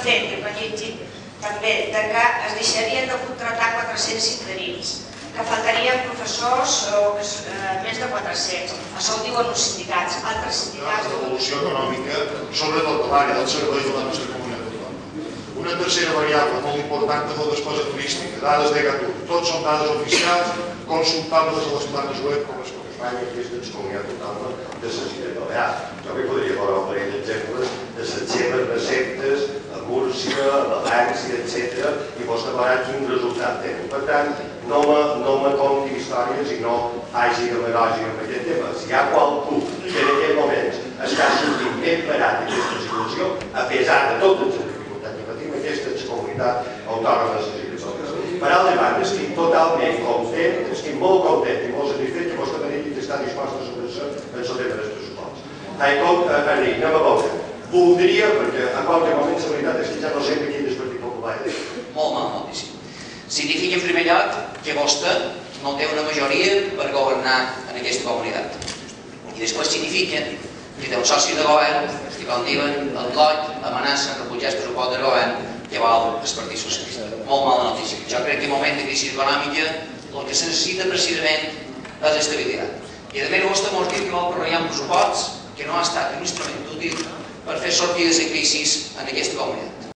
fet i rellegit també que es deixarien de contractar 400 interins, que faltarien professors més de 400. Això ho diuen uns sindicats, altres sindicats... L'evolució econòmica, sobretot de l'àrea del servei de la nostra comunitat autònoma. Una tercera variable molt important és la despesa turística, dades de Gatur. Tots són dades oficials, consultables a les planes web com les Espanya, aquesta comunitat autònoma de les Illes Balears. Jo m'hi podria posar un parell d'exemples de les seves receptes a Múrcia, a València, etc. i vostè veurà quin resultat tenen. Per tant, no me conti històries i no faci demagògia amb aquest tema. Si hi ha qualcú que en aquest moment està sortint ben parat d'aquesta situació, a pesar de totes les dificultats que patim, aquesta és la comunitat autònoma de les Illes Balears. Per altra banda, estic totalment content, estic molt content i molt satisfet que vostè m'ha dit que està dispost a sobre-se en el tema dels pressuposts. Enric, anem a veure. Voldria, perquè en qualsevol moment la veritat és que ja no sé quin és el Partit Popular. Molt mal, moltíssim. Significa, en primer lloc, que vostè no té una majoria per governar en aquesta comunitat. I després significa que té un soci de govern que, com diuen, el Lot amenaça amb rebutjar el pressupost del govern que vol el Partit Socialista. Molt mala notícia. Jo crec que en moment de crisi econòmica el que se necessita precisament és estabilitat. I a més vostè m'ha dit que vol prorrogar un pressupost que no ha estat un instrument útil per fer sortir de la crisi en aquesta comunitat.